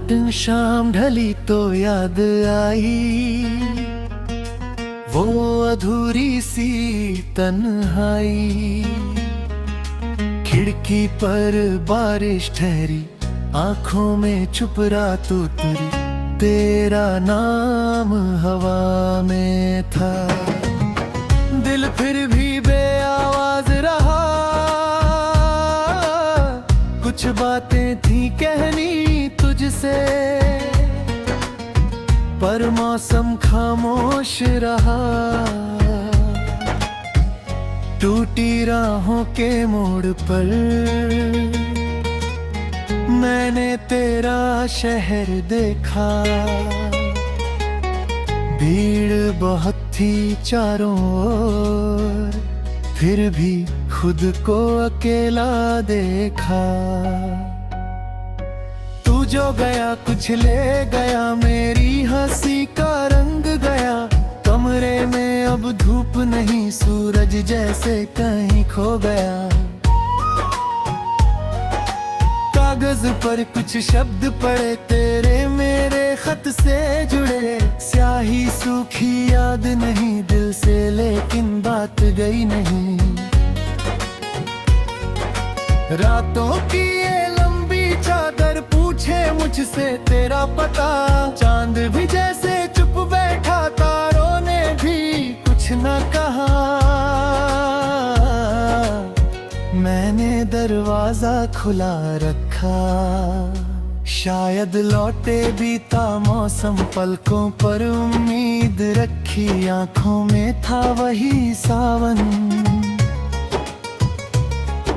शाम ढली तो याद आई वो अधूरी सी तन्हाई। खिड़की पर बारिश ठहरी, आंखों में चुप रात उतरी, तेरा नाम हवा में था। दिल फिर भी बेआवाज रहा, कुछ बातें थी कहनी तुझसे, पर मौसम खामोश रहा। टूटी राहों के मोड़ पर मैंने तेरा शहर देखा। भीड़ बहुत थी चारों ओर, फिर भी खुद को अकेला देखा। तू जो गया कुछ ले गया, मेरी हंसी का रंग गया। कमरे में अब धूप नहीं, सूरज जैसे कहीं खो गया। कागज पर कुछ शब्द पड़े, तेरे मेरे खत से जुड़े। स्याही सूखी याद नहीं दिल से, लेकिन बात गई नहीं। रातों की ये लंबी चादर पूछे मुझसे तेरा पता। चांद भी जैसे चुप बैठा, तारों ने भी कुछ न कहा। मैंने दरवाजा खुला रखा, शायद लौटे बीता मौसम। पलकों पर उम्मीद रखी, आंखों में था वही सावन।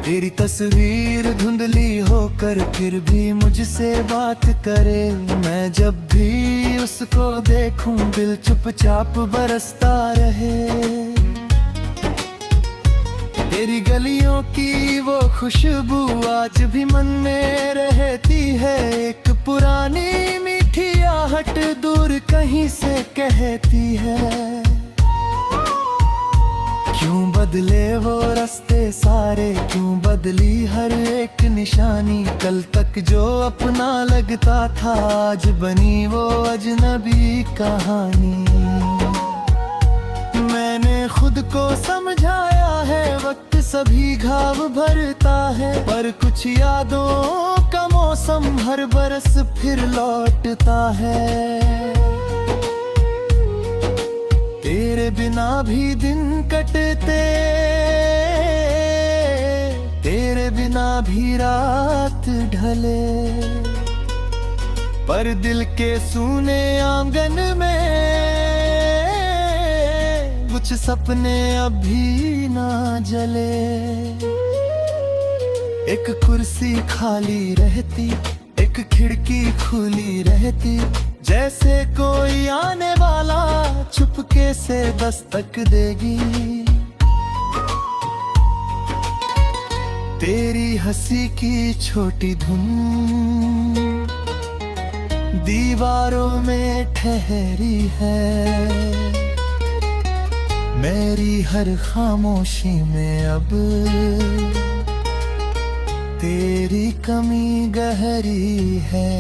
तेरी तस्वीर धुंधली होकर फिर भी मुझसे बात करे। मैं जब भी उसको देखूं, दिल चुपचाप बरसता रहे। तेरी गलियों की वो खुशबू आज भी मन में रहती है। एक पुरानी मीठी आहट दूर कहीं से कहती है, क्यों बदले वो रास्ते सारे, क्यों बदली हर एक निशानी। कल तक जो अपना लगता था, आज बनी वो अजनबी कहानी। मैंने खुद को समझाया है, वक्त सभी घाव भरता है। पर कुछ यादों का मौसम हर बरस फिर लौटता है। तेरे बिना भी दिन कटते, तेरे बिना भी रात ढले। पर दिल के सूने आंगन में कुछ सपने अभी ना जले। एक कुर्सी खाली रहती, एक खिड़की खुली रहती, जैसे कोई आने वाला चुपके से दस्तक देगी। तेरी हंसी की छोटी धुन दीवारों में ठहरी है। मेरी हर खामोशी में अब तेरी कमी गहरी है।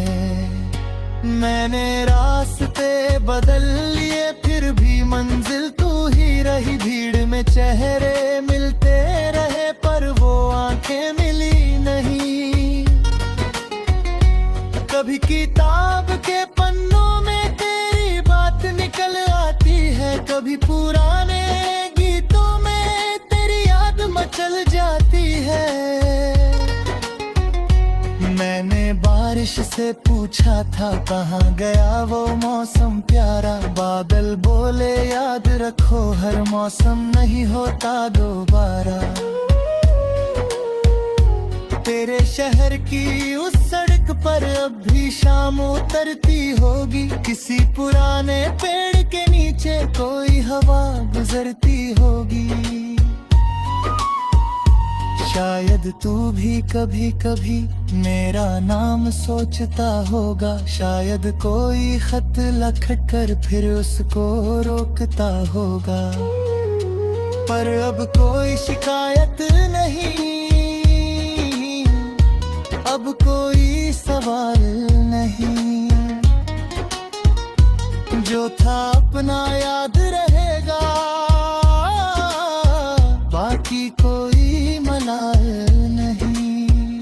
मैंने रास्ते बदल लिए, फिर भी मंजिल तू ही रही। भीड़ में चेहरे मिलते रहे, पर वो आंखें मिली नहीं। कभी किताब के पन्नों में तेरी बात निकल आती है, कभी पुराने गीतों में तेरी याद मचल जाती है। मैंने बारिश से पूछा था, कहाँ गया वो मौसम प्यारा। बादल बोले याद रखो, हर मौसम नहीं होता दोबारा। तेरे शहर की उस सड़क पर अब भी शाम उतरती होगी। किसी पुराने पेड़ के नीचे कोई हवा गुजरती होगी। शायद तू भी कभी कभी मेरा नाम सोचता होगा। शायद कोई खत लखट कर फिर उसको रोकता होगा। पर अब कोई शिकायत नहीं, अब कोई सवाल नहीं। जो था अपना याद रहेगा, बाकी कोई मलाल नहीं।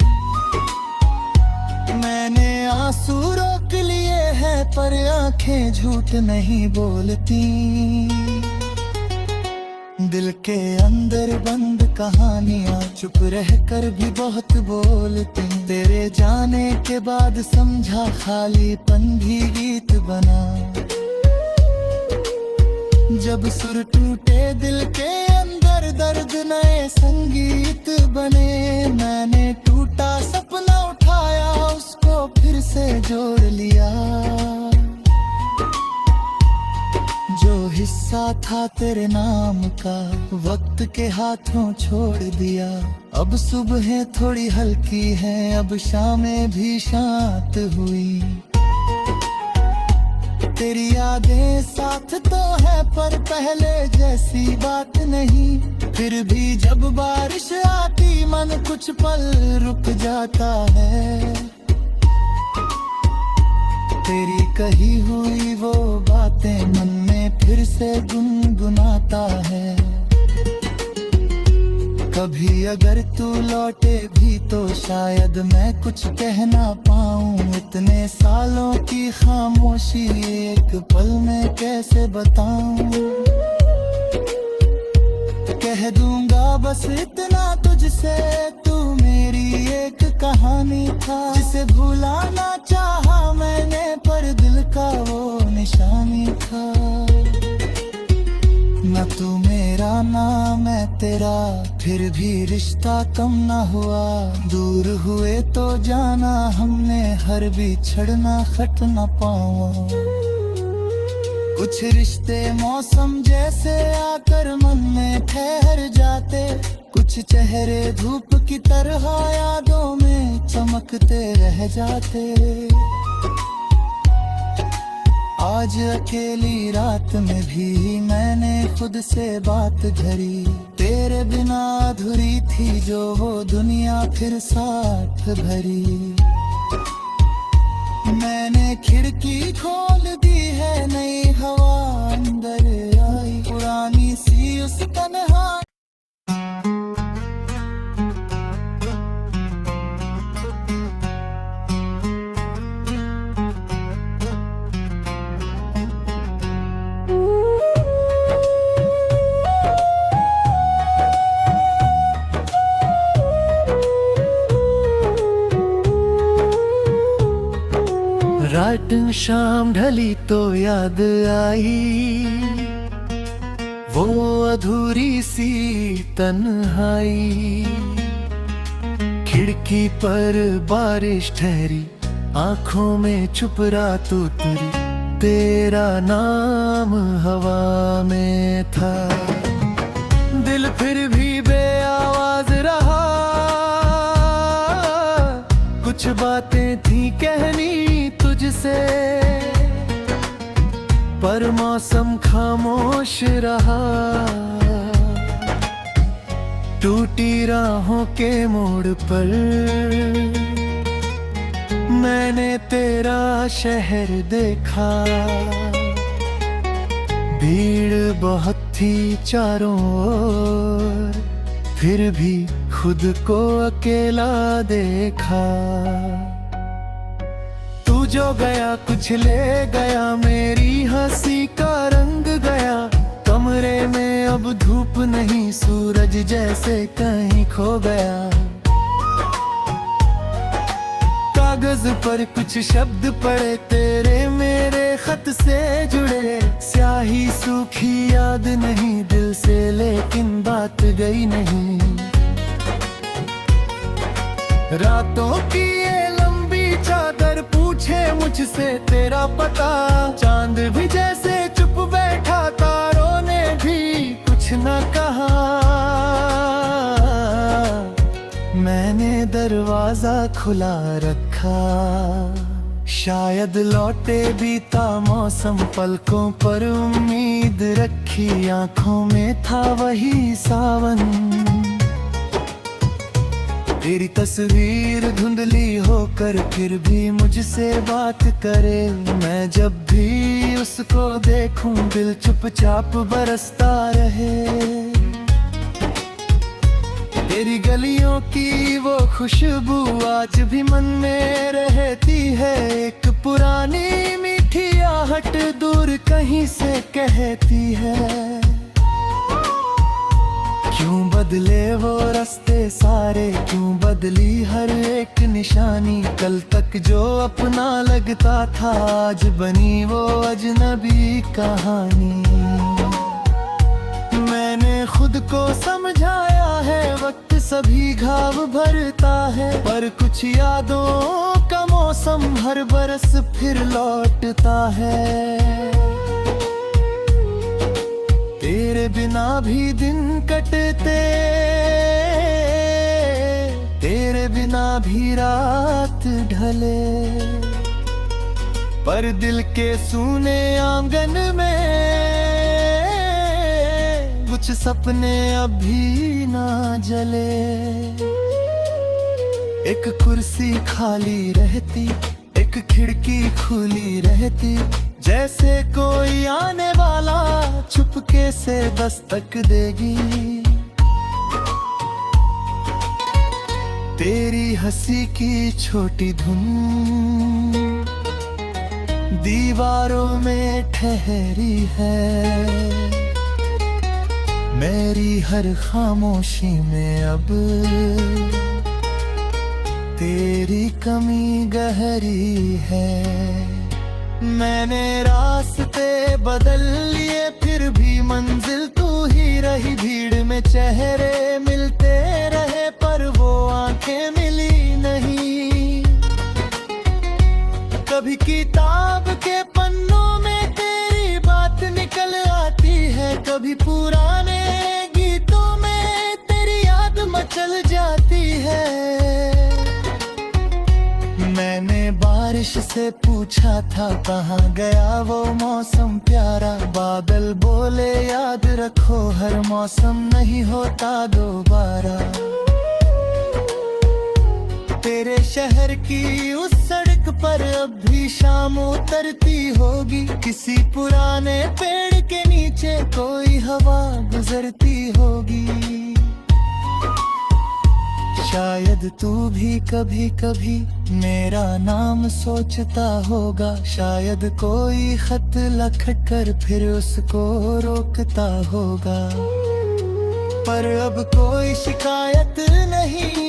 मैंने आंसू रोक लिए हैं पर आंखें झूठ नहीं बोलती। दिल के अंदर बंद कहानियां चुप रहकर भी बहुत बोलती। तेरे जाने के बाद समझा खालीपन भी गीत बना। जब सुर टूटे दिल के अंदर दर्द नए संगीत बने। मैंने टूटा सपना उठाया उसको फिर से जोड़ लिया। जो हिस्सा था तेरे नाम का वक्त के हाथों छोड़ दिया। अब सुबहें थोड़ी हल्की हैं, अब शामें भी शांत हुई। तेरी यादें साथ तो है पर पहले जैसी बात नहीं। फिर भी जब बारिश आती मन कुछ पल रुक जाता है। तेरी कही हुई वो बातें मन में फिर से गुनगुनाता है। कभी अगर तू लौटे भी तो शायद मैं कुछ कह ना पाऊं। इतने सालों की खामोशी एक पल में कैसे बताऊं। कह दूंगा बस इतना तुझसे, तू मेरी एक कहानी था जिसे भुलाना चाहा मैंने पर दिल का वो निशानी था। न तू मेरा ना मैं तेरा, फिर भी रिश्ता कम ना हुआ। दूर हुए तो जाना हमने हर बिछड़ना खट न पाऊं। कुछ रिश्ते मौसम जैसे आकर मन में ठहर जाते। कुछ चेहरे धूप की तरह यादों में चमकते रह जाते। आज अकेली रात में भी मैंने खुद से बात धरी। तेरे बिना अधूरी थी जो वो दुनिया फिर साथ भरी। मैंने खिड़की खोल दी है, नई हवा अंदर आई। पुरानी सी उस तन्हाई रात शाम ढली तो याद आई वो अधूरी सी तन्हाई। खिड़की पर बारिश ठहरी, आंखों में चुप रात उतरी। तेरा नाम हवा में था, दिल फिर भी बेआवाज रहा। कुछ बातें थी कहनी तुझसे पर मौसम खामोश रहा। टूटी राहों के मोड़ पर मैंने तेरा शहर देखा। भीड़ बहुत थी चारों ओर, फिर भी खुद को अकेला देखा। तू जो गया कुछ ले गया, मेरी हंसी का रंग गया। कमरे में अब धूप नहीं, सूरज जैसे कहीं खो गया। कागज पर कुछ शब्द पड़े तेरे मेरे खत से जुड़े। स्याही सूखी याद नहीं दिल से, लेकिन बात गई नहीं। रातों की ये लंबी चादर पूछे मुझसे तेरा पता। चांद भी जैसे चुप बैठा, तारों ने भी कुछ न कहा। मैंने दरवाजा खुला रखा, शायद लौटे बीता मौसम। पलकों पर उम्मीद रखी, आंखों में था वही सावन। तेरी तस्वीर धुंधली होकर फिर भी मुझसे बात करे। मैं जब भी उसको देखूं दिल चुपचाप बरसता रहे। तेरी गलियों की वो खुशबू आज भी मन में रहती है। एक पुरानी मीठी आहट दूर कहीं से कहती है। क्यों बदले वो रास्ते सारे, क्यों बदली हर एक निशानी। कल तक जो अपना लगता था आज बनी वो अजनबी कहानी। मैंने खुद को समझाया है वक्त सभी घाव भरता है, पर कुछ यादों का मौसम हर बरस फिर लौटता है। तेरे बिना भी दिन कटते, तेरे बिना भी रात ढले, पर दिल के सूने आंगन में कुछ सपने अभी ना जले। एक कुर्सी खाली रहती, एक खिड़की खुली रहती, जैसे कोई आने वाला चुपके से दस्तक देगी। तेरी हंसी की छोटी धुन दीवारों में ठहरी है। मेरी हर खामोशी में अब तेरी कमी गहरी है। मैंने रास्ते बदल लिए फिर भी मंजिल तू ही रही। भीड़ में चेहरे मिलते रहे पर वो आंखें मिली नहीं। कभी किताब के पन्नों में तेरी बात निकल आती है, कभी पुराने गीतों में तेरी याद मचल जाती है। मैंने बारिश से पूछा था कहाँ गया वो मौसम प्यारा। बादल बोले याद रखो हर मौसम नहीं होता दोबारा। तेरे शहर की उस सड़क पर अब भी शाम उतरती होगी। किसी पुराने पेड़ के नीचे कोई हवा गुजरती होगी। शायद तू भी कभी कभी मेरा नाम सोचता होगा। शायद कोई खत लिख कर फिर उसको रोकता होगा। पर अब कोई शिकायत नहीं,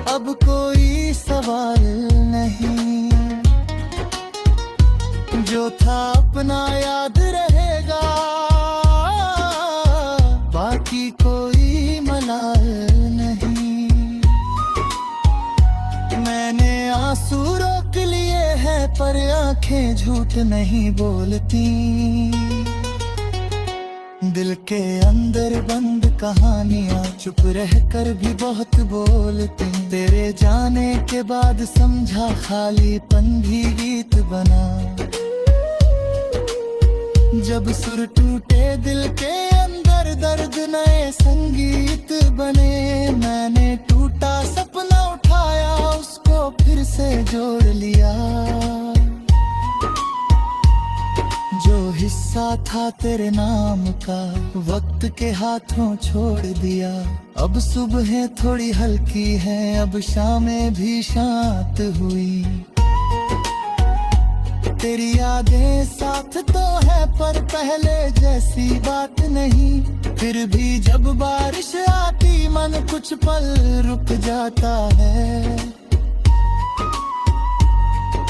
अब कोई सवाल नहीं। जो था अपना याद रहेगा, बाकी कोई मलाल नहीं। मैंने आंसू रोक लिए हैं पर आंखें झूठ नहीं बोलती। दिल के अंदर बंद कहानियां चुप रहकर भी बहुत बोलती। तेरे जाने के बाद समझा खालीपन भी गीत बना। जब सुर टूटे दिल के अंदर दर्द नए संगीत बने। मैंने टूटा सपना उठाया उसको फिर से जोड़ लिया। जो हिस्सा था तेरे नाम का वक्त के हाथों छोड़ दिया। अब सुबह थोड़ी हल्की है, अब शामें भी शांत हुई। तेरी यादें साथ तो है पर पहले जैसी बात नहीं। फिर भी जब बारिश आती मन कुछ पल रुक जाता है।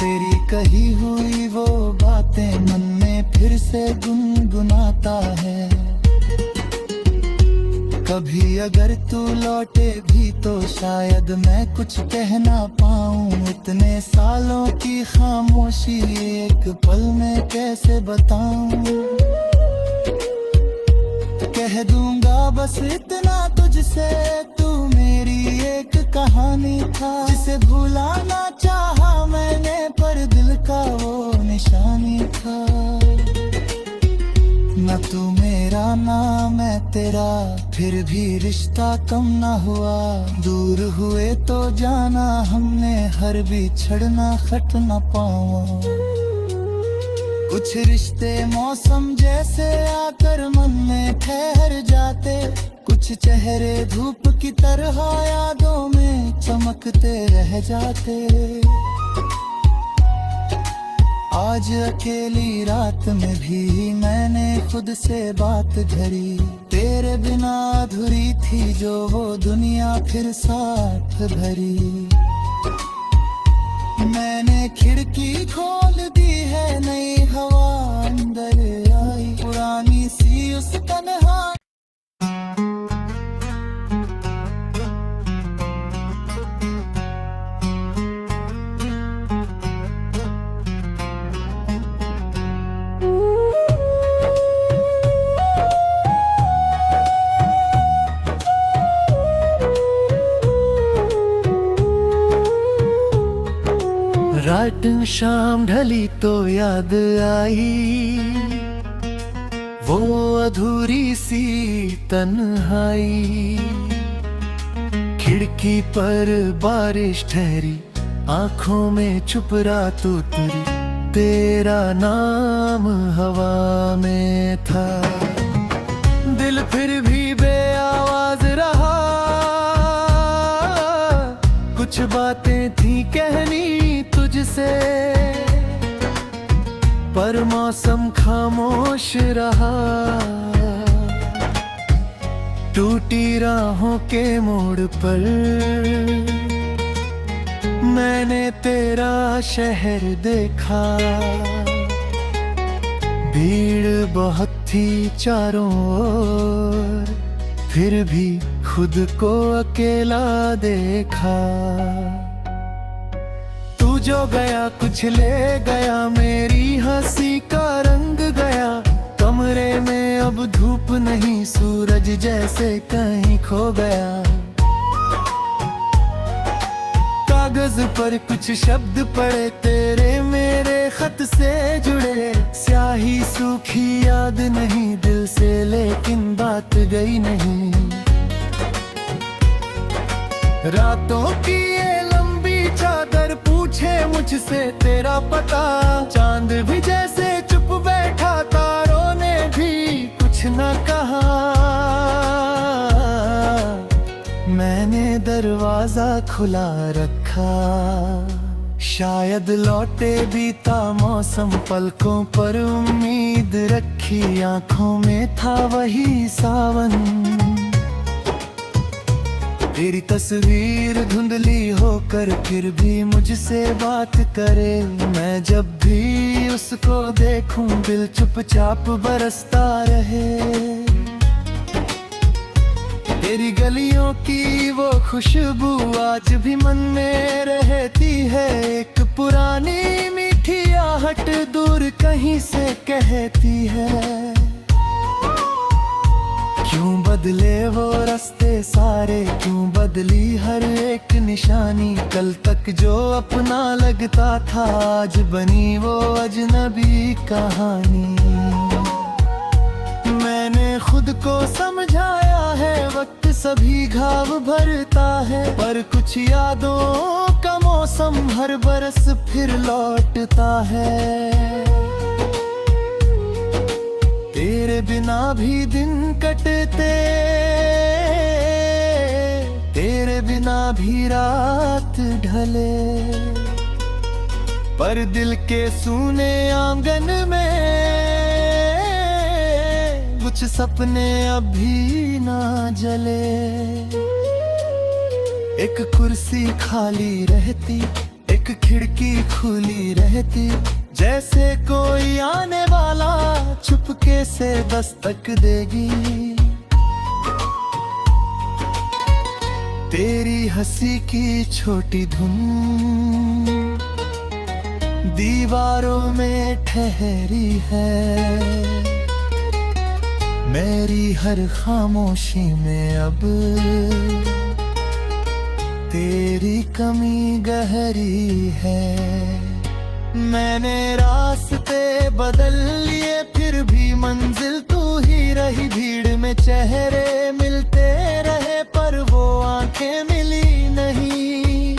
तेरी कही हुई वो बातें मन में फिर से गुनगुनाता है। कभी अगर तू लौटे भी तो शायद मैं कुछ कह ना पाऊं। इतने सालों की खामोशी एक पल में कैसे बताऊं। कह दूंगा बस इतना तुझसे, तू मेरी एक कहानी था। जिसे भुलाना चाहा मैंने पर दिल का वो निशानी था। न तू मेरा ना मैं तेरा, फिर भी रिश्ता कम ना हुआ। दूर हुए तो जाना हमने, हर बिछड़ना खट ना पावा। कुछ रिश्ते मौसम जैसे आकर मन में ठहर जाते, कुछ चेहरे धूप की तरह यादों में चमकते रह जाते। आज अकेली रात में भी मैंने खुद से बात धरी, तेरे बिना अधूरी थी जो वो दुनिया फिर साथ भरी। मैंने खिड़की खोल दी है, नई हवा अंदर आई, पुरानी सी उस तन्हा। रात शाम ढली तो याद आई, वो अधूरी सी तन्हाई। खिड़की पर बारिश ठहरी, आंखों में चुप रात उतरी, तेरा नाम हवा में था। दिल फिर भी बेआवाज रहा, कुछ बातें थी कहनी तुझसे, पर मौसम खामोश रहा। टूटी राहों के मोड़ पर मैंने तेरा शहर देखा, भीड़ बहुत थी चारों ओर, फिर भी खुद को अकेला देखा। तू जो गया कुछ ले गया, मेरी हंसी का रंग गया। कमरे में अब धूप नहीं, सूरज जैसे कहीं खो गया। कागज पर कुछ शब्द पड़े, तेरे मेरे खत से जुड़े। स्याही सूखी याद नहीं दिल से, लेकिन बात गई नहीं। रातों की ये लंबी चादर पूछे मुझसे तेरा पता, चांद भी जैसे चुप बैठा, तारों ने भी कुछ न कहा। मैंने दरवाजा खुला रखा, शायद लौटे बीता मौसम, पलकों पर उम्मीद रखी, आंखों में था वही सावन। तेरी तस्वीर धुंधली होकर फिर भी मुझसे बात करे, मैं जब भी उसको देखूं दिल चुपचाप बरसता रहे। तेरी गलियों की वो खुशबू आज भी मन में रहती है, एक पुरानी मीठी आहट दूर कहीं से कहती है। क्यों बदले वो रास्ते सारे, क्यों बदली हर एक निशानी। कल तक जो अपना लगता था, आज बनी वो अजनबी कहानी। मैंने खुद को समझाया है, वक्त सभी घाव भरता है, पर कुछ यादों का मौसम हर बरस फिर लौटता है। तेरे बिना भी दिन कटते, तेरे बिना भी रात ढले, पर दिल के सूने आंगन में कुछ सपने अभी ना जले। एक कुर्सी खाली रहती, एक खिड़की खुली रहती, जैसे कोई आने वाला चुपके से दस्तक देगी। तेरी हंसी की छोटी धुन दीवारों में ठहरी है, मेरी हर खामोशी में अब तेरी कमी गहरी है। मैंने रास्ते बदल लिए, फिर भी मंजिल तू ही रही। भीड़ में चेहरे मिलते रहे पर वो आंखें मिली नहीं।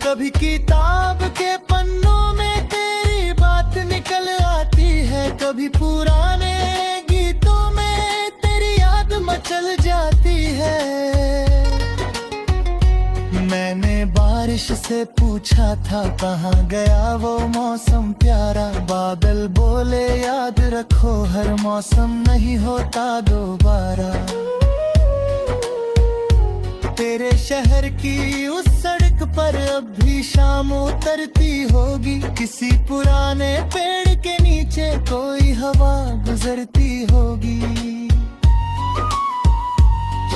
कभी किताब के पन्नों में तेरी बात निकल आती है, कभी पुराने गीतों में तेरी याद मचल जाती है। मैंने बारिश से पूछा था कहाँ गया वो मौसम प्यारा, बादल बोले याद रखो हर मौसम नहीं होता दोबारा। तेरे शहर की उस सड़क पर अब भी शाम उतरती होगी, किसी पुराने पेड़ के नीचे कोई हवा गुजरती होगी।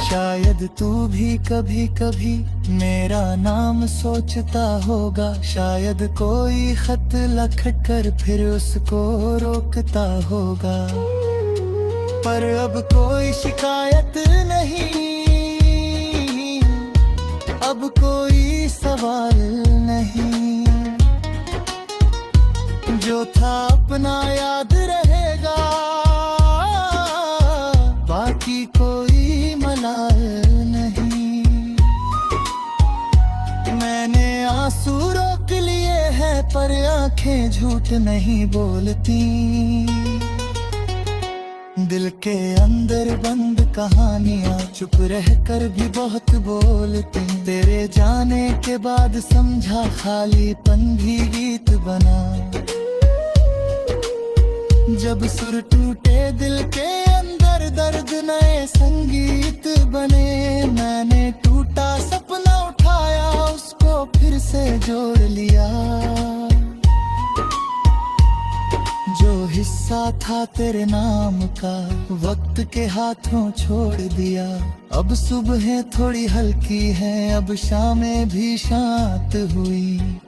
शायद तू भी कभी कभी मेरा नाम सोचता होगा, शायद कोई खत लिख कर फिर उसको रोकता होगा। पर अब कोई शिकायत नहीं, अब कोई सवाल नहीं। जो था अपना याद रहेगा, बाकी कोई मलाल नहीं। मैंने आंसू रोक लिए हैं पर आंखें झूठ नहीं बोलती। दिल के अंदर बंद कहानियां चुप रह कर भी बहुत बोलती। तेरे जाने के बाद समझा खालीपन भी गीत बना। जब सुर टूटे दिल के अंदर दर्द नए संगीत बने। मैंने टूटा सपना उठाया उसको फिर से जोड़ लिया। जो हिस्सा था तेरे नाम का वक्त के हाथों छोड़ दिया। अब सुबहें थोड़ी हल्की हैं, अब शामें भी शांत हुई।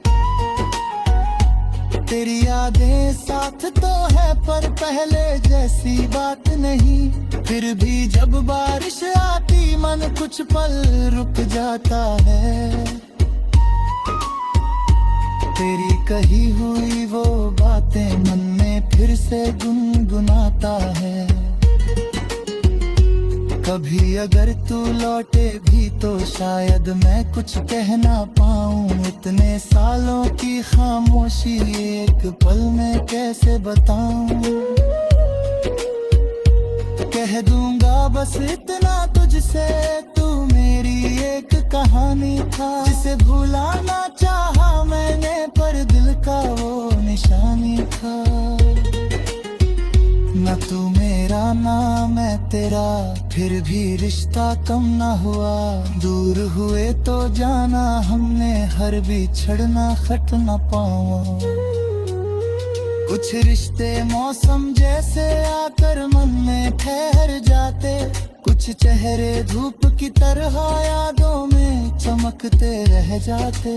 तेरी यादें साथ तो है पर पहले जैसी बात नहीं। फिर भी जब बारिश आती मन कुछ पल रुक जाता है। तेरी कही हुई वो बातें मन में फिर से गुनगुनाता है। कभी अगर तू लौटे भी तो शायद मैं कुछ कह ना पाऊं। इतने सालों की खामोशी एक पल में कैसे बताऊं। कह दूंगा बस इतना तुझसे, तू मेरी एक कहानी था जिसे भुलाना चाहा मैंने पर दिल का वो निशानी था। न तू मेरा ना मैं तेरा, फिर भी रिश्ता कम ना हुआ। दूर हुए तो जाना हमने हर बिछड़ना खट न पावा। कुछ रिश्ते मौसम जैसे आकर मन में ठहर जाते। कुछ चेहरे धूप की तरह यादों में चमकते रह जाते।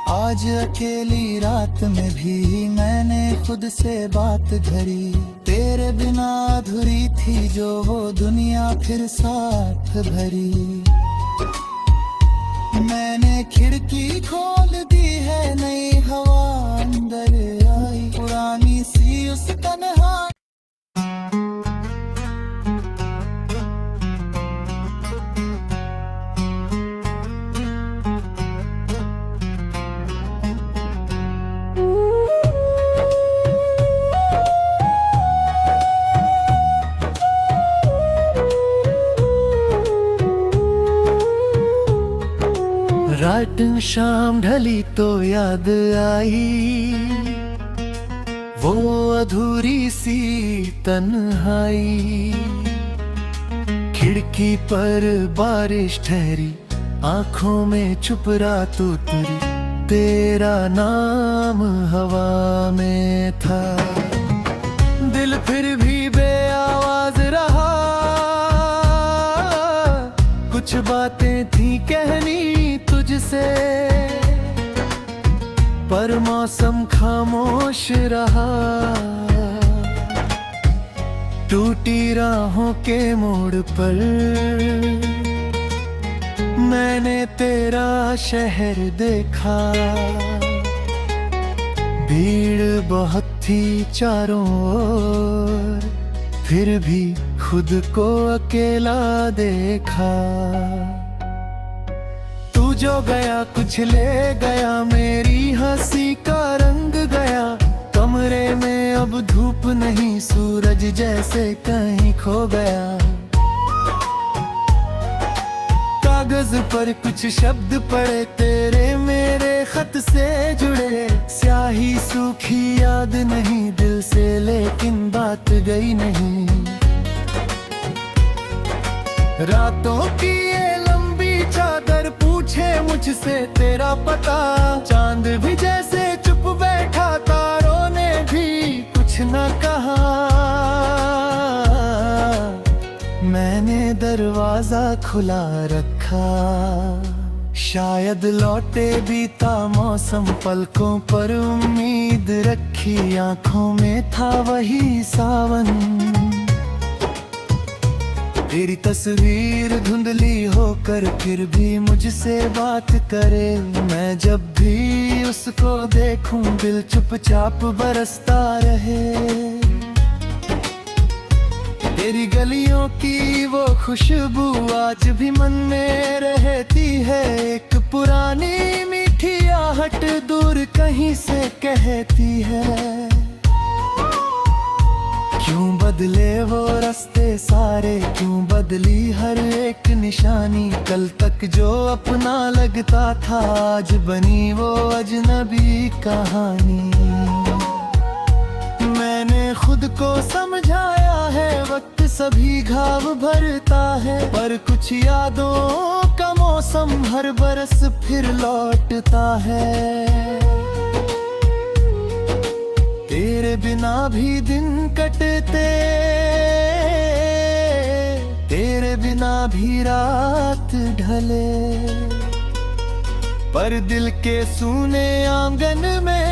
आज अकेली रात में भी मैंने खुद से बात धरी। तेरे बिना अधूरी थी जो वो दुनिया फिर साथ भरी। मैंने खिड़की खोल दी है, नई हवा अंदर आई। पुरानी सी उस तन्हा रात शाम ढली तो याद आई वो अधूरी सी तन्हाई। खिड़की पर बारिश ठहरी, आंखों में चुप रात उतरी। तेरा नाम हवा में था, दिल फिर भी बेआवाज रहा। कुछ बातें थी कहनी तुझसे, पर मौसम खामोश रहा। टूटी राहों के मोड़ पर मैंने तेरा शहर देखा। भीड़ बहुत थी चारों ओर, फिर भी खुद को अकेला देखा। तू जो गया कुछ ले गया, मेरी हंसी का रंग गया। कमरे में अब धूप नहीं, सूरज जैसे कहीं खो गया। कागज पर कुछ शब्द पड़े, तेरे मेरे खत से जुड़े। स्याही सूखी याद नहीं दिल से, लेकिन बात गई नहीं। रातों की ये लंबी चादर पूछे मुझसे तेरा पता। चांद भी जैसे चुप बैठा, तारों ने भी कुछ न कहा। मैंने दरवाजा खुला रखा, शायद लौटे बीता मौसम। पलकों पर उम्मीद रखी, आंखों में था वही सावन। तेरी तस्वीर धुंधली होकर फिर भी मुझसे बात करे। मैं जब भी उसको देखूं, दिल चुपचाप बरसता रहे। तेरी गलियों की वो खुशबू आज भी मन में रहती है। एक पुरानी मीठी आहट दूर कहीं से कहती है। क्यों बदले वो रास्ते सारे, क्यों बदली हर एक निशानी। कल तक जो अपना लगता था, आज बनी वो अजनबी कहानी। मैंने खुद को समझाया है, वक्त सभी घाव भरता है। पर कुछ यादों का मौसम हर बरस फिर लौटता है। तेरे बिना भी दिन कटते, तेरे बिना भी रात ढले। पर दिल के सूने आंगन में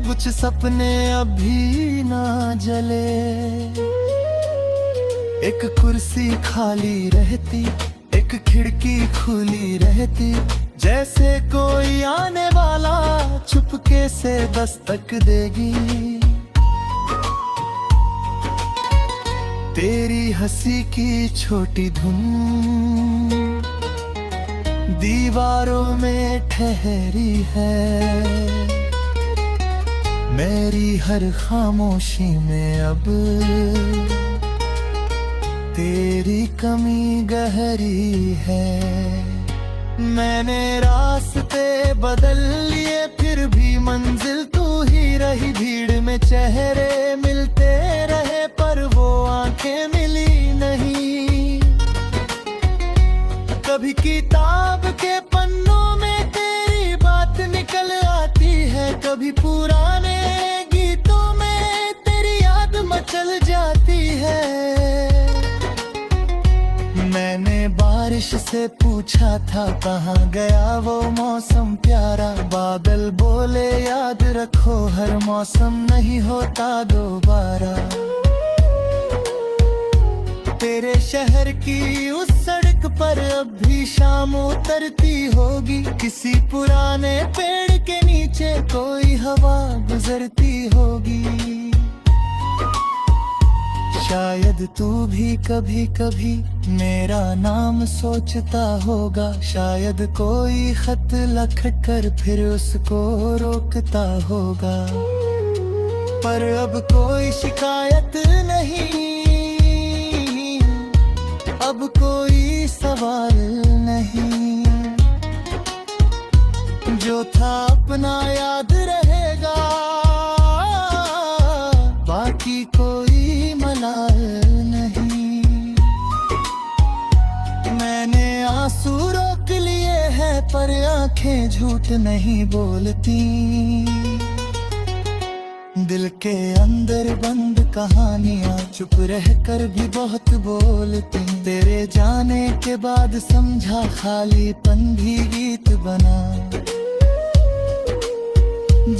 कुछ सपने अभी ना जले। एक कुर्सी खाली रहती, एक खिड़की खुली रहती। जैसे कोई आने वाला चुपके से दस्तक देगी। तेरी हंसी की छोटी धुन दीवारों में ठहरी है। मेरी हर खामोशी में अब तेरी कमी गहरी है। मैंने रास्ते बदल लिए, फिर भी मंजिल तू ही रही। भीड़ में चेहरे मिलते रहे, पर वो आंखें मिली नहीं। कभी किताब के पन्नों में तेरी बात निकल आती है, कभी पुराने गीतों में तेरी याद मचल जाती है। मैंने बारिश से पूछा था, कहाँ गया वो मौसम प्यारा। बादल बोले याद रखो, हर मौसम नहीं होता दोबारा। तेरे शहर की उस सड़क पर अब भी शाम उतरती होगी। किसी पुराने पेड़ के नीचे कोई हवा गुजरती होगी। शायद तू भी कभी कभी मेरा नाम सोचता होगा। शायद कोई खत लिख कर फिर उसको रोकता होगा। पर अब कोई शिकायत नहीं, अब कोई सवाल नहीं। जो था अपना याद रहेगा, बाकी कोई मलाल नहीं। मैंने आंसू रोक लिए हैं, पर आंखें झूठ नहीं बोलती। दिल के अंदर बंद कहानियां चुप रहकर भी बहुत बोलती। तेरे जाने के बाद समझा खालीपन भी गीत बना।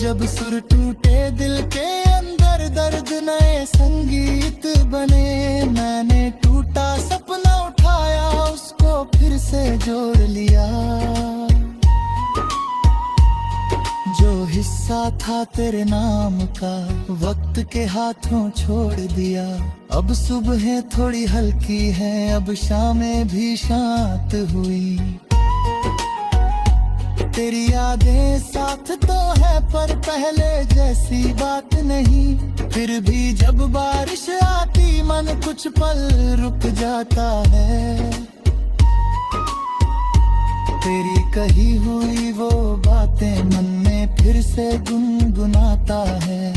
जब सुर टूटे दिल के अंदर दर्द नए संगीत बने। मैंने टूटा सपना उठाया, उसको फिर से जोड़ लिया। जो हिस्सा था तेरे नाम का, वक्त के हाथों छोड़ दिया। अब सुबह थोड़ी हल्की है, अब शामें भी शांत हुई। तेरी यादें साथ तो है पर पहले जैसी बात नहीं। फिर भी जब बारिश आती मन कुछ पल रुक जाता है। तेरी कही हुई वो बातें मन में फिर से गुनगुनाता है।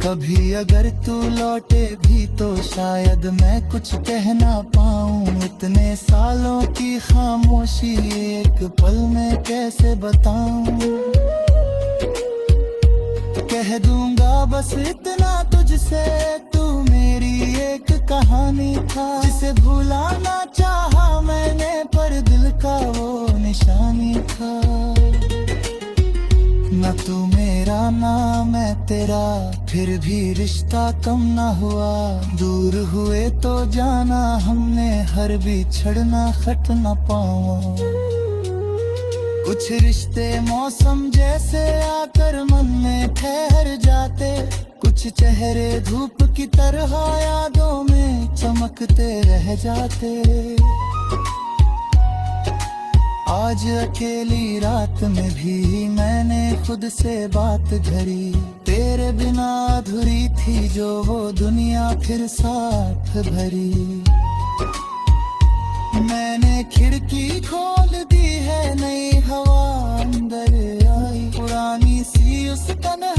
कभी अगर तू लौटे भी तो शायद मैं कुछ कह ना पाऊं। इतने सालों की खामोशी एक पल में कैसे बताऊं। कह दूंगा बस इतना तुझसे, तू मेरी एक कहानी था जिसे भुलाना चाहा मैंने पर दिल का वो निशानी था। न तू मेरा ना मैं तेरा, फिर भी रिश्ता कम ना हुआ। दूर हुए तो जाना हमने, हर बिछड़ना खट न पाऊं। कुछ रिश्ते मौसम जैसे आकर मन में ठहर जाते। कुछ चेहरे धूप की तरह यादों में चमकते रह जाते। आज अकेली रात में भी मैंने खुद से बात धरी। तेरे बिना अधूरी थी जो वो दुनिया फिर साथ भरी। मैंने खिड़की खोल दी है, नई हवा अंदर आई। पुरानी सी उस तन्हाई